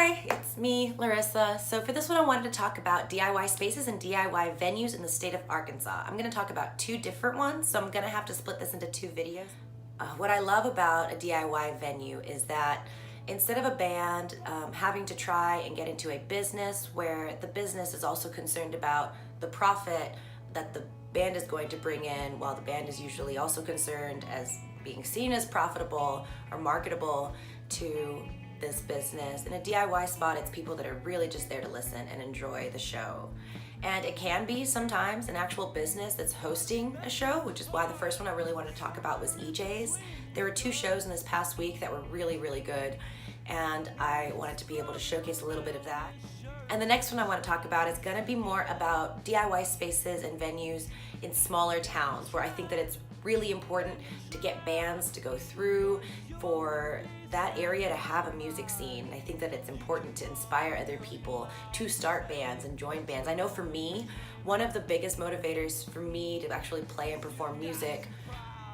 Hi, it's me, Larissa. So for this one I wanted to talk about DIY spaces and DIY venues in the state of Arkansas. I'm going to talk about two different ones, so I'm going to have to split this into two videos. What I love about a DIY venue is that instead of a band having to try and get into a business where the business is also concerned about the profit that the band is going to bring in, while the band is usually also concerned as being seen as profitable or marketable to this business. In a DIY spot, it's people that are really just there to listen and enjoy the show. And it can be sometimes an actual business that's hosting a show, which is why the first one I really wanted to talk about was EJ's. There were two shows in this past week that were really, really good, and I wanted to be able to showcase a little bit of that. And the next one I want to talk about is gonna be more about DIY spaces and venues in smaller towns, where I think that it's really important to get bands to go through for that area to have a music scene. I think that it's important to inspire other people to start bands and join bands. I know for me, one of the biggest motivators for me to actually play and perform music,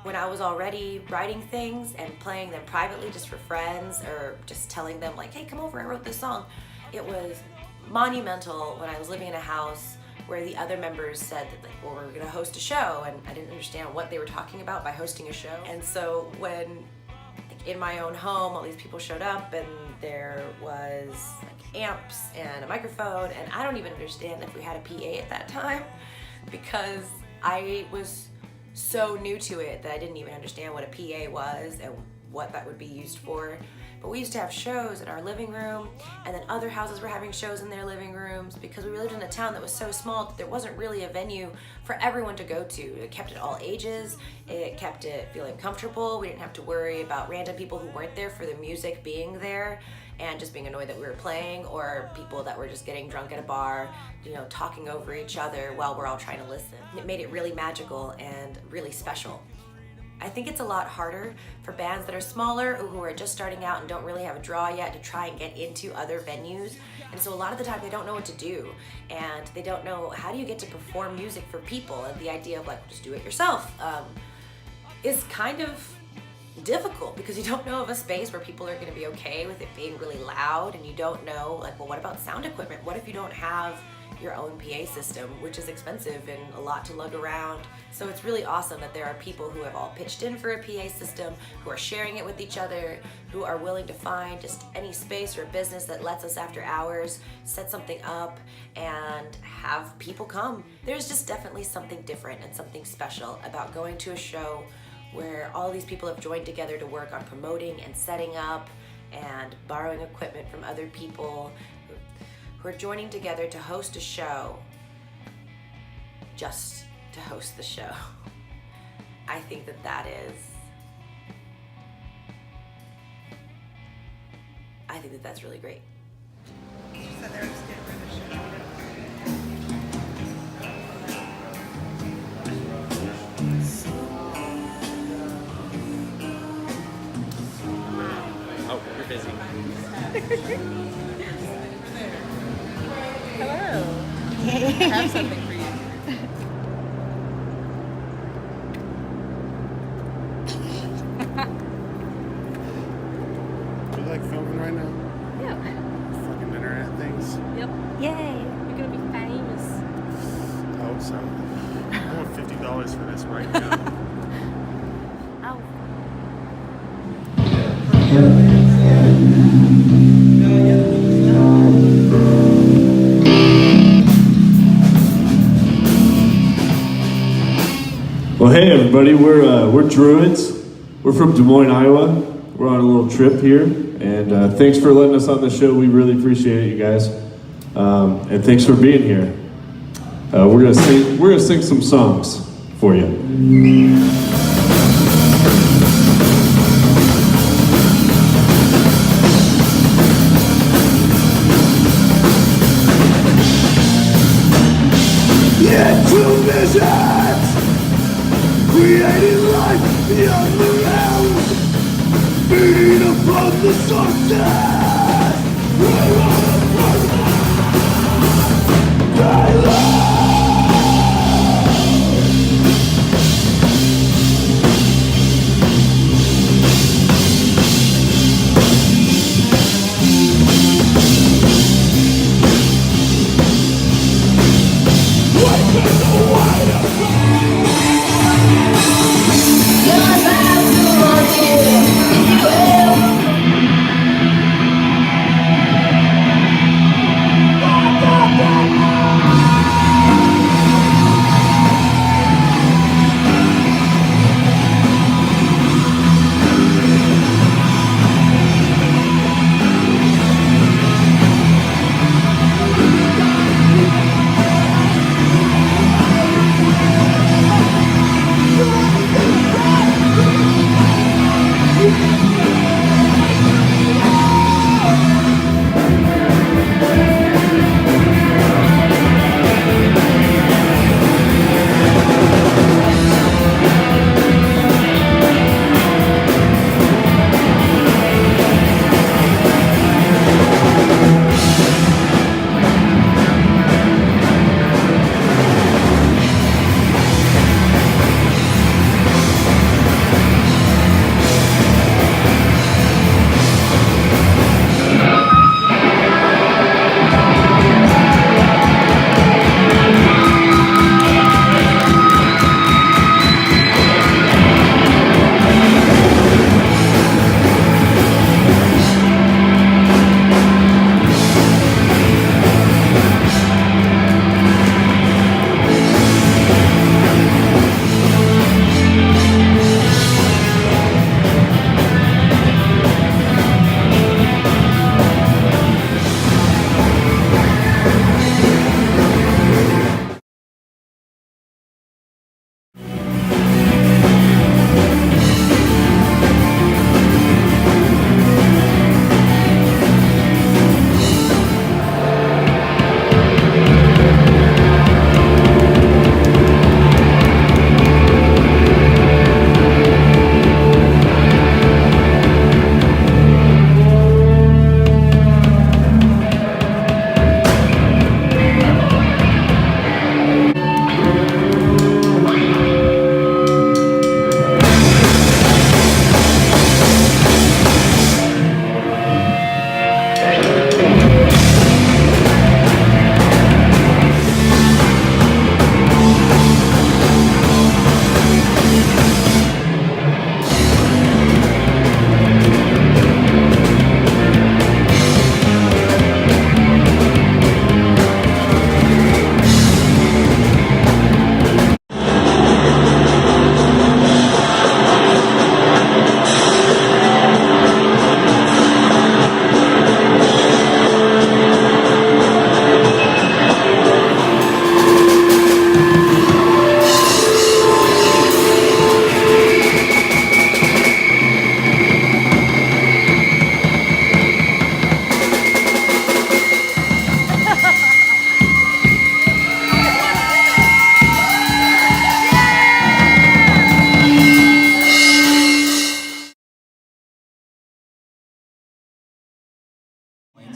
when I was already writing things and playing them privately just for friends, or just telling them like, hey, come over, I wrote this song. It was monumental when I was living in a house where the other members said that well, we're gonna host a show, and I didn't understand what they were talking about by hosting a show. And so when in my own home, all these people showed up and there was like amps and a microphone, and I don't even understand if we had a PA at that time, because I was so new to it that I didn't even understand what a PA was and what that would be used for. But we used to have shows in our living room, and then other houses were having shows in their living rooms, because we lived in a town that was so small that there wasn't really a venue for everyone to go to. It kept it all ages, it kept it feeling comfortable. We didn't have to worry about random people who weren't there for the music being there and just being annoyed that we were playing, or people that were just getting drunk at a bar, you know, talking over each other while we're all trying to listen. It made it really magical and really special. I think it's a lot harder for bands that are smaller or who are just starting out and don't really have a draw yet to try and get into other venues. And so a lot of the time they don't know what to do, and they don't know how do you get to perform music for people, and the idea of like just do it yourself is kind of difficult, because you don't know of a space where people are going to be okay with it being really loud, and you don't know like, well, what about sound equipment? What if you don't have your own PA system, which is expensive and a lot to lug around? So it's really awesome that there are people who have all pitched in for a PA system, who are sharing it with each other, who are willing to find just any space or business that lets us after hours set something up and have people come. There's just definitely something different and something special about going to a show where all these people have joined together to work on promoting and setting up and borrowing equipment from other people, who are joining together to host a show just to host the show. I think that that's really great. She said they were just getting rid of shit. Oh, you're busy. Hello. I have something for you. You like filming right now? Yeah. Fucking internet things. Yep. Yay. You're gonna be famous. I hope so. I want $50 for this right now. Oh. Well, hey everybody, we're Druids. We're from Des Moines, Iowa. We're on a little trip here, and thanks for letting us on the show. We really appreciate it, you guys, and thanks for being here. We're gonna sing some songs for you. Yeah, true visions, creating life beyond the realms, feeding upon the sources. We're on a purpose.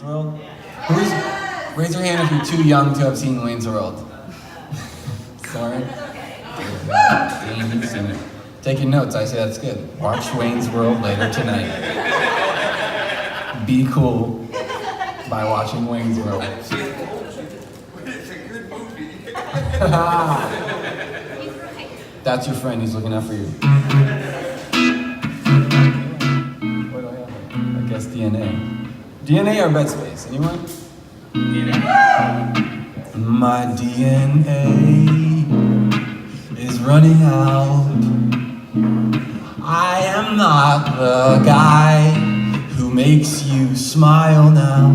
World? Raise your hand if you're too young to have seen Wayne's World. Soren? Dean, you've seen it. Take your notes, I say that's good. Watch Wayne's World later tonight. Be cool by watching Wayne's World. It's a good movie. That's your friend, he's looking out for you. What do I have? I guess DNA. DNA or bed space? Anyone? DNA. My DNA is running out. I am not the guy who makes you smile now.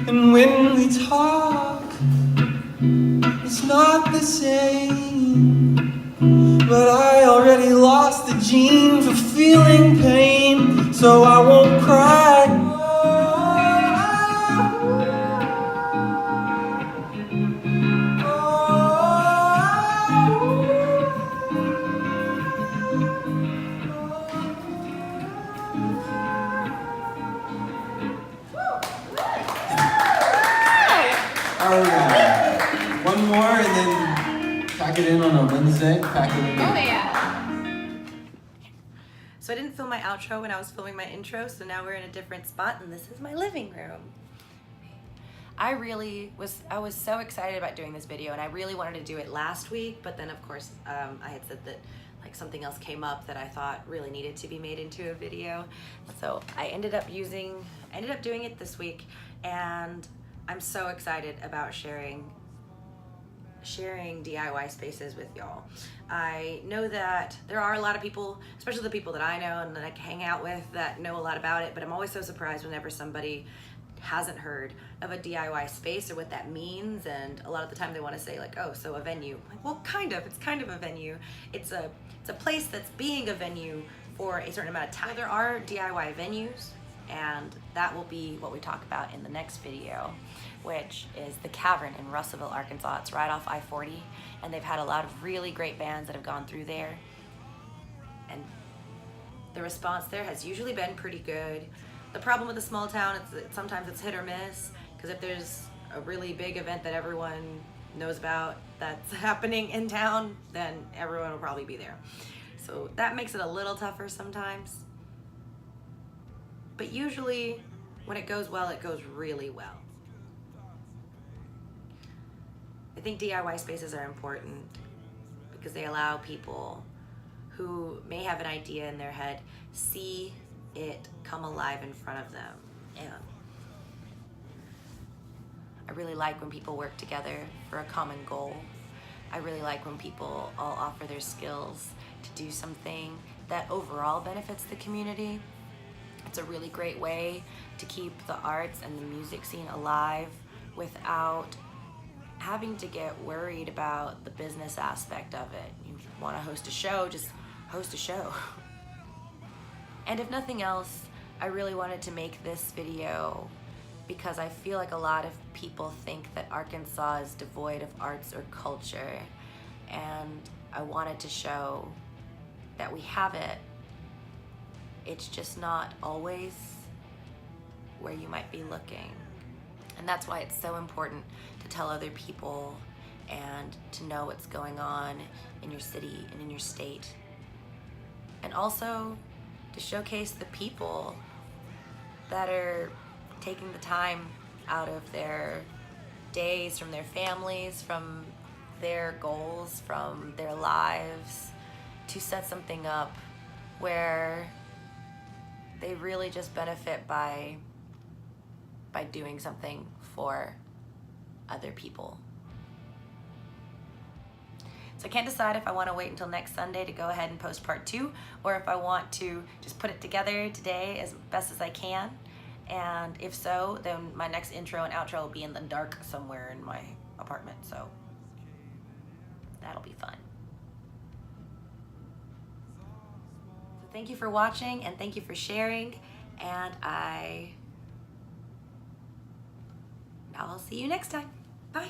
And when we talk, it's not the same. But I already lost the gene for feeling pain, so I won't cry. One more and then pack it in on a Wednesday. Pack it in. Oh yeah. So I didn't film my outro when I was filming my intro, so now we're in a different spot and this is my living room. I was so excited about doing this video and I really wanted to do it last week, but then of course I had said that like something else came up that I thought really needed to be made into a video. So I ended up doing it this week, and I'm so excited about sharing DIY spaces with y'all. I know that there are a lot of people, especially the people that I know and that I hang out with, that know a lot about it, but I'm always so surprised whenever somebody hasn't heard of a DIY space or what that means, and a lot of the time they want to say like, oh, so a venue. Like, well, it's kind of a venue. It's a place that's being a venue for a certain amount of time. There are DIY venues, and that will be what we talk about in the next video, which is the Cavern in Russellville, Arkansas. It's right off I-40, and they've had a lot of really great bands that have gone through there, and the response there has usually been pretty good. The problem with a small town is that sometimes it's hit or miss, because if there's a really big event that everyone knows about that's happening in town, then everyone will probably be there. So that makes it a little tougher sometimes. But usually when it goes well, it goes really well. I think DIY spaces are important because they allow people who may have an idea in their head see it come alive in front of them. And I really like when people work together for a common goal. I really like when people all offer their skills to do something that overall benefits the community. It's a really great way to keep the arts and the music scene alive without having to get worried about the business aspect of it. You want to host a show, just host a show. And if nothing else, I really wanted to make this video because I feel like a lot of people think that Arkansas is devoid of arts or culture, and I wanted to show that we have it. It's just not always where you might be looking. And that's why it's so important to tell other people and to know what's going on in your city and in your state. And also to showcase the people that are taking the time out of their days, from their families, from their goals, from their lives, to set something up where they really just benefit by doing something for other people. So I can't decide if I want to wait until next Sunday to go ahead and post part 2, or if I want to just put it together today as best as I can. And if so, then my next intro and outro will be in the dark somewhere in my apartment, so that'll be fun. So thank you for watching, and thank you for sharing, and I'll see you next time. Bye.